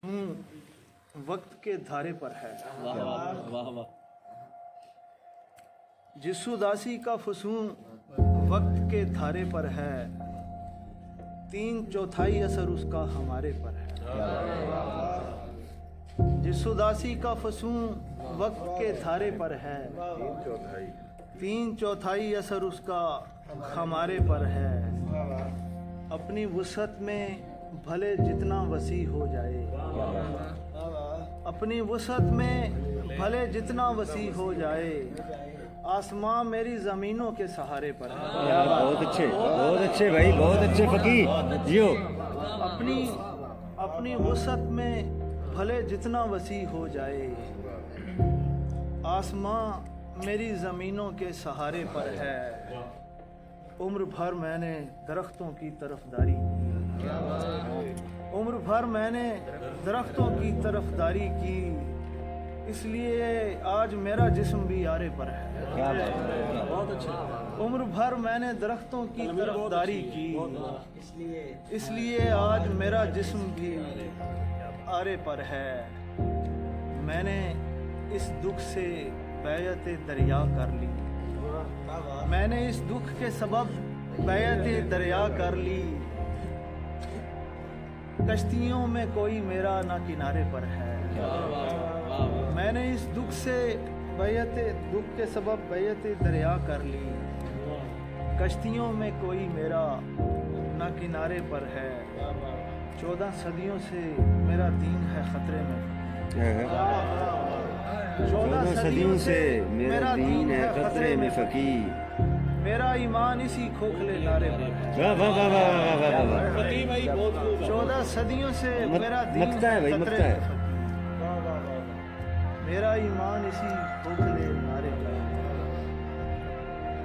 वक्त के धारे पर है। वाह वाह। जिस उदासी का फसूं वक्त के धारे पर है, 3/4 असर उसका हमारे पर है। जिस उदासी का फसूं वक्त के धारे पर है, 3/4 असर उसका हमारे पर है। अपनी वुसअत में भले जितना वसी हो जाए, अपनी वुसअत में भले जितना वसी हो जाए, आसमां मेरी ज़मीनों के सहारे पर है। यार बहुत अच्छे भाई, बहुत अच्छे फकीर जियो। अपनी वुसअत में भले जितना वसी हो जाए, आसमां मेरी ज़मीनों के सहारे पर है। उम्र भर मैंने दरख्तों की तरफदारी की, उम्र भर मैंने दरख्तों की तरफदारी की, इसलिए आज मेरा जिस्म भी यारे पर है। बहुत अच्छा। उम्र भर मैंने दरख्तों की तरफदारी की, इसलिए आज मेरा जिस्म भी आरे पर है। मैंने इस दुख से बैयत दरिया कर ली, मैंने इस दुख के सबब बैयत दरिया कर ली। कश्तियों में कोई मेरा ना किनारे पर है। मैंने इस दुख से दुख के सबब बैयत दरिया कर ली। कश्तियों में कोई मेरा ना किनारे पर है। 14 सदियों से मेरा दीन है खतरे में। 14 सदियों से मेरा दीन है खतरे में फकीर। मेरा ईमान इसी खोखले नारे पर है। वाह वाह वाह वाह वाह वाह। 14 सदियों से मेरा दीन मकता है भाई, खतरे मकता है। में। मेरा ईमान इसी खोखले नारे पर